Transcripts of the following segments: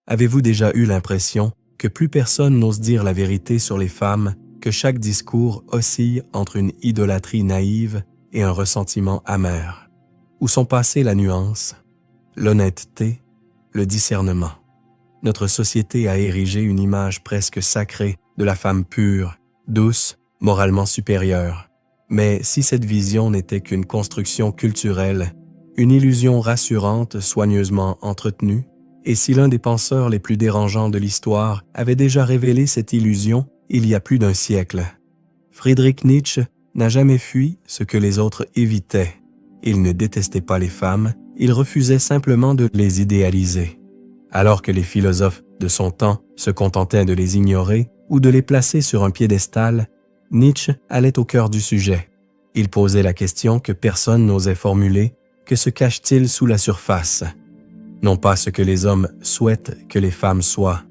Avez-vous déjà eu l'impression que plus personne n'ose dire la vérité sur les femmes, que chaque discours oscille entre une idolâtrie naïve et un ressentiment amer? Où sont passées la nuance, l'honnêteté, le discernement? Notre société a érigé une image presque sacrée de la femme pure, douce, moralement supérieure. Mais si cette vision n'était qu'une construction culturelle, une illusion rassurante soigneusement entretenue, et si l'un des penseurs les plus dérangeants de l'histoire avait déjà révélé cette illusion il y a plus d'un siècle, Friedrich Nietzsche n'a jamais fui ce que les autres évitaient. Il ne détestait pas les femmes, il refusait simplement de les idéaliser. Alors que les philosophes de son temps se contentaient de les ignorer ou de les placer sur un piédestal, Nietzsche allait au cœur du sujet. Il posait la question que personne n'osait formuler: que se cache-t-il sous la surface? Non pas ce que les hommes souhaitent que les femmes soient,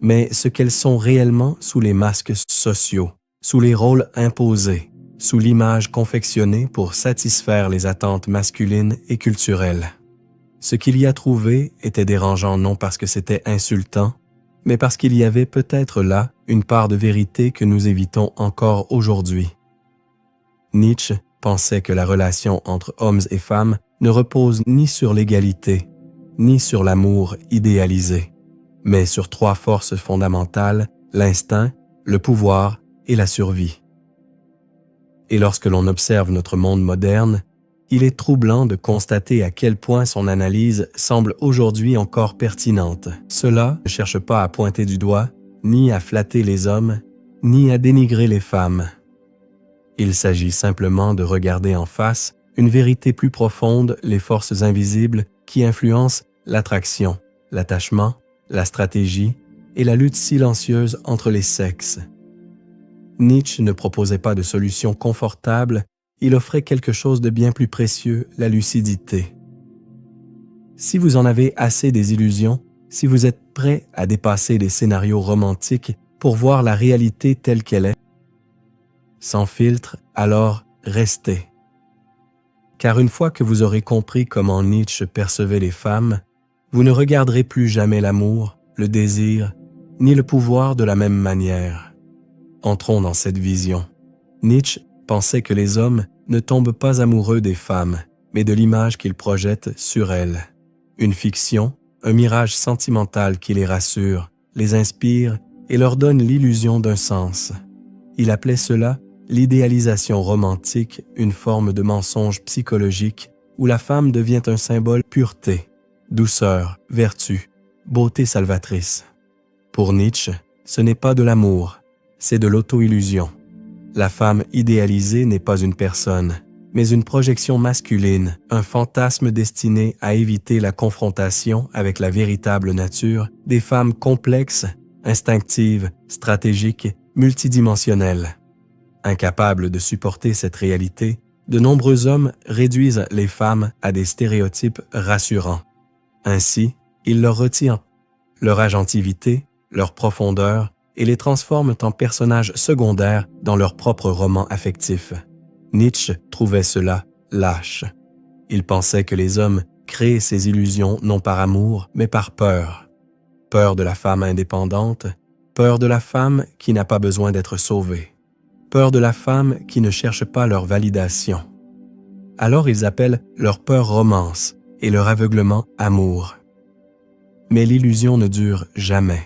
mais ce qu'elles sont réellement sous les masques sociaux, sous les rôles imposés, sous l'image confectionnée pour satisfaire les attentes masculines et culturelles. Ce qu'il y a trouvé était dérangeant non parce que c'était insultant, mais parce qu'il y avait peut-être là une part de vérité que nous évitons encore aujourd'hui. Nietzsche pensait que la relation entre hommes et femmes ne repose ni sur l'égalité, ni sur l'amour idéalisé, mais sur trois forces fondamentales: l'instinct, le pouvoir et la survie. Et lorsque l'on observe notre monde moderne, il est troublant de constater à quel point son analyse semble aujourd'hui encore pertinente. Cela ne cherche pas à pointer du doigt, ni à flatter les hommes, ni à dénigrer les femmes. Il s'agit simplement de regarder en face une vérité plus profonde, les forces invisibles qui influencent l'attraction, l'attachement, la stratégie et la lutte silencieuse entre les sexes. Nietzsche ne proposait pas de solution confortable, il offrait quelque chose de bien plus précieux, la lucidité. Si vous en avez assez des illusions, si vous êtes prêt à dépasser les scénarios romantiques pour voir la réalité telle qu'elle est, sans filtre, alors restez. Car une fois que vous aurez compris comment Nietzsche percevait les femmes, vous ne regarderez plus jamais l'amour, le désir, ni le pouvoir de la même manière. Entrons dans cette vision. Nietzsche pensait que les hommes ne tombent pas amoureux des femmes, mais de l'image qu'ils projettent sur elles. Une fiction, un mirage sentimental qui les rassure, les inspire et leur donne l'illusion d'un sens. Il appelait cela l'idéalisation romantique, une forme de mensonge psychologique où la femme devient un symbole pureté, douceur, vertu, beauté salvatrice. Pour Nietzsche, ce n'est pas de l'amour, c'est de l'auto-illusion. La femme idéalisée n'est pas une personne, mais une projection masculine, un fantasme destiné à éviter la confrontation avec la véritable nature des femmes complexes, instinctives, stratégiques, multidimensionnelles. Incapables de supporter cette réalité, de nombreux hommes réduisent les femmes à des stéréotypes rassurants. Ainsi, ils leur retirent leur agentivité, leur profondeur, et les transforment en personnages secondaires dans leur propre roman affectif. Nietzsche trouvait cela lâche. Il pensait que les hommes créent ces illusions non par amour, mais par peur. Peur de la femme indépendante, peur de la femme qui n'a pas besoin d'être sauvée, peur de la femme qui ne cherche pas leur validation. Alors ils appellent leur peur romance et leur aveuglement amour. Mais l'illusion ne dure jamais.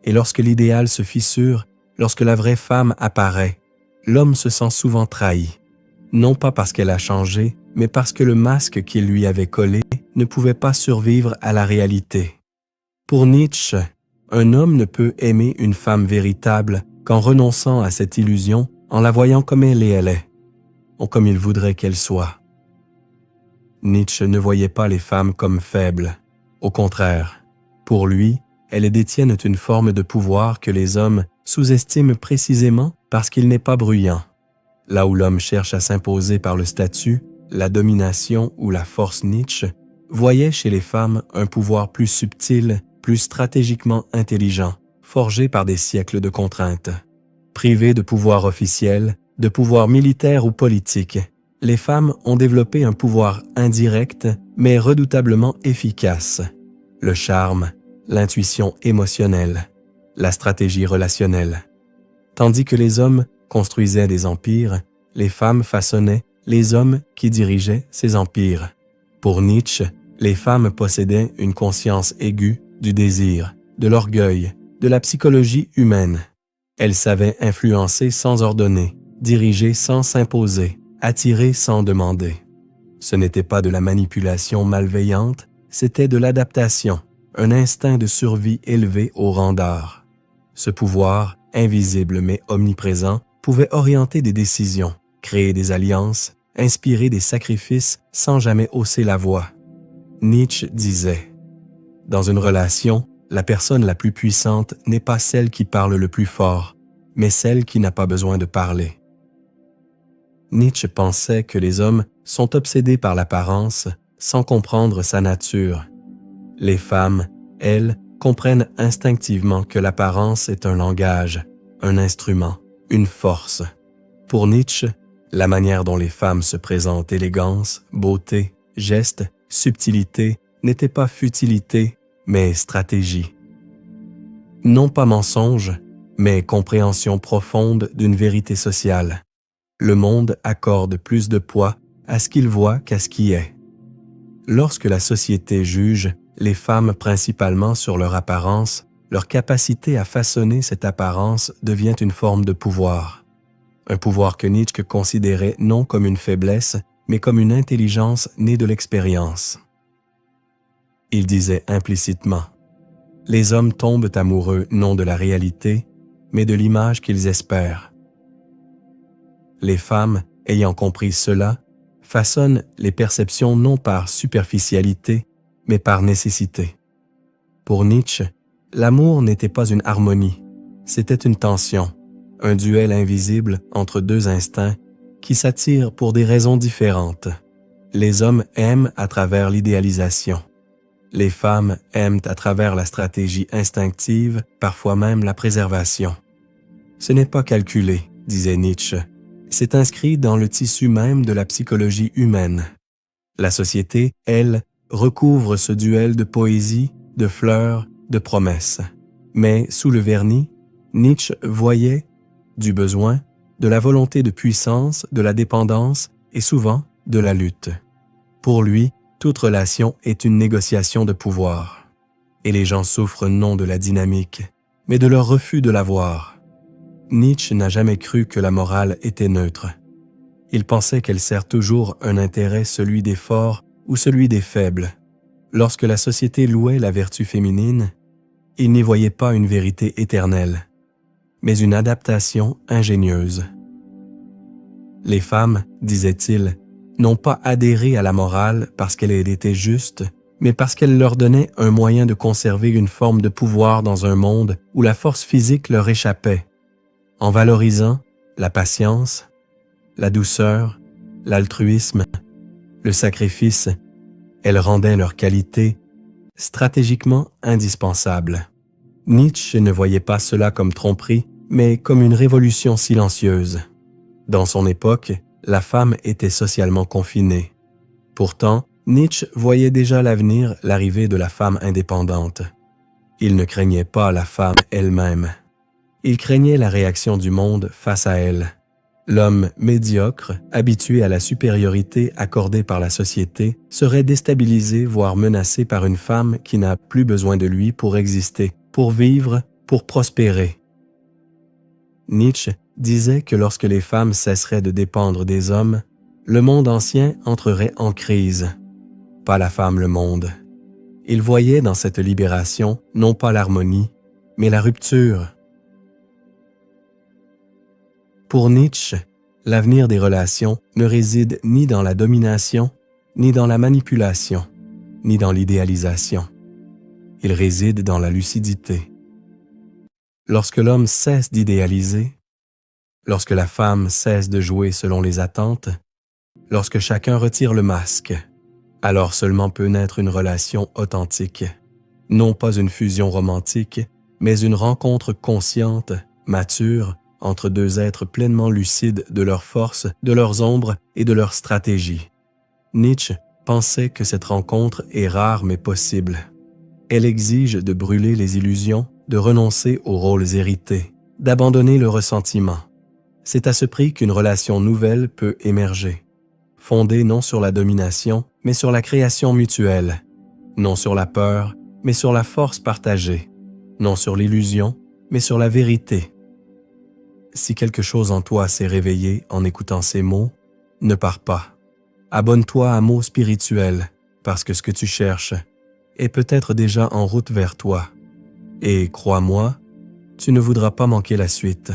Et lorsque l'idéal se fissure, lorsque la vraie femme apparaît, l'homme se sent souvent trahi, non pas parce qu'elle a changé, mais parce que le masque qu'il lui avait collé ne pouvait pas survivre à la réalité. Pour Nietzsche, un homme ne peut aimer une femme véritable qu'en renonçant à cette illusion, en la voyant comme elle est, ou comme il voudrait qu'elle soit. Nietzsche ne voyait pas les femmes comme faibles. Au contraire, pour lui, elles détiennent une forme de pouvoir que les hommes sous-estiment précisément parce qu'il n'est pas bruyant. Là où l'homme cherche à s'imposer par le statut, la domination ou la force, Nietzsche voyait chez les femmes un pouvoir plus subtil, plus stratégiquement intelligent, forgé par des siècles de contraintes. Privées de pouvoir officiel, de pouvoir militaire ou politique, les femmes ont développé un pouvoir indirect mais redoutablement efficace: le charme, l'intuition émotionnelle, la stratégie relationnelle. Tandis que les hommes construisaient des empires, les femmes façonnaient les hommes qui dirigeaient ces empires. Pour Nietzsche, les femmes possédaient une conscience aiguë du désir, de l'orgueil, de la psychologie humaine. Elles savaient influencer sans ordonner, diriger sans s'imposer, attirer sans demander. Ce n'était pas de la manipulation malveillante, c'était de l'adaptation, un instinct de survie élevé au rang d'art. Ce pouvoir, invisible mais omniprésent, pouvait orienter des décisions, créer des alliances, inspirer des sacrifices sans jamais hausser la voix. Nietzsche disait « Dans une relation, la personne la plus puissante n'est pas celle qui parle le plus fort, mais celle qui n'a pas besoin de parler. » Nietzsche pensait que les hommes sont obsédés par l'apparence sans comprendre sa nature. Les femmes, elles, comprennent instinctivement que l'apparence est un langage, un instrument, une force. Pour Nietzsche, la manière dont les femmes se présentent élégance, beauté, geste, subtilité n'était pas futilité, mais stratégie. Non pas mensonge, mais compréhension profonde d'une vérité sociale. Le monde accorde plus de poids à ce qu'il voit qu'à ce qui est. Lorsque la société juge les femmes principalement sur leur apparence, leur capacité à façonner cette apparence devient une forme de pouvoir. Un pouvoir que Nietzsche considérait non comme une faiblesse, mais comme une intelligence née de l'expérience. Il disait implicitement « Les hommes tombent amoureux non de la réalité, mais de l'image qu'ils espèrent. » Les femmes, ayant compris cela, façonnent les perceptions non par superficialité, mais par nécessité. Pour Nietzsche, l'amour n'était pas une harmonie, c'était une tension, un duel invisible entre deux instincts qui s'attirent pour des raisons différentes. Les hommes aiment à travers l'idéalisation. Les femmes aiment à travers la stratégie instinctive, parfois même la préservation. Ce n'est pas calculé, disait Nietzsche. C'est inscrit dans le tissu même de la psychologie humaine. La société, elle, recouvre ce duel de poésie, de fleurs, de promesses. Mais sous le vernis, Nietzsche voyait du besoin, de la volonté de puissance, de la dépendance et souvent de la lutte. Pour lui, toute relation est une négociation de pouvoir. Et les gens souffrent non de la dynamique, mais de leur refus de la voir. Nietzsche n'a jamais cru que la morale était neutre. Il pensait qu'elle sert toujours un intérêt, celui des forts ou celui des faibles. Lorsque la société louait la vertu féminine, il n'y voyait pas une vérité éternelle, mais une adaptation ingénieuse. Les femmes, disait-il, n'ont pas adhéré à la morale parce qu'elle était juste, mais parce qu'elle leur donnait un moyen de conserver une forme de pouvoir dans un monde où la force physique leur échappait, en valorisant la patience, la douceur, l'altruisme, le sacrifice. Elles rendaient leur qualité stratégiquement indispensable. Nietzsche ne voyait pas cela comme tromperie, mais comme une révolution silencieuse. Dans son époque, la femme était socialement confinée. Pourtant, Nietzsche voyait déjà à l'avenir l'arrivée de la femme indépendante. Il ne craignait pas la femme elle-même. Il craignait la réaction du monde face à elle. L'homme médiocre, habitué à la supériorité accordée par la société, serait déstabilisé, voire menacé par une femme qui n'a plus besoin de lui pour exister, pour vivre, pour prospérer. Nietzsche disait que lorsque les femmes cesseraient de dépendre des hommes, le monde ancien entrerait en crise. Pas la femme, le monde. Il voyait dans cette libération non pas l'harmonie, mais la rupture. Pour Nietzsche, l'avenir des relations ne réside ni dans la domination, ni dans la manipulation, ni dans l'idéalisation. Il réside dans la lucidité. Lorsque l'homme cesse d'idéaliser, lorsque la femme cesse de jouer selon les attentes, lorsque chacun retire le masque, alors seulement peut naître une relation authentique. Non pas une fusion romantique, mais une rencontre consciente, mature, entre deux êtres pleinement lucides de leurs forces, de leurs ombres et de leurs stratégies. Nietzsche pensait que cette rencontre est rare mais possible. Elle exige de brûler les illusions, de renoncer aux rôles hérités, d'abandonner le ressentiment. C'est à ce prix qu'une relation nouvelle peut émerger, fondée non sur la domination, mais sur la création mutuelle, non sur la peur, mais sur la force partagée, non sur l'illusion, mais sur la vérité. Si quelque chose en toi s'est réveillé en écoutant ces mots, ne pars pas. Abonne-toi à Mots Spirituels, parce que ce que tu cherches est peut-être déjà en route vers toi. Et crois-moi, tu ne voudras pas manquer la suite.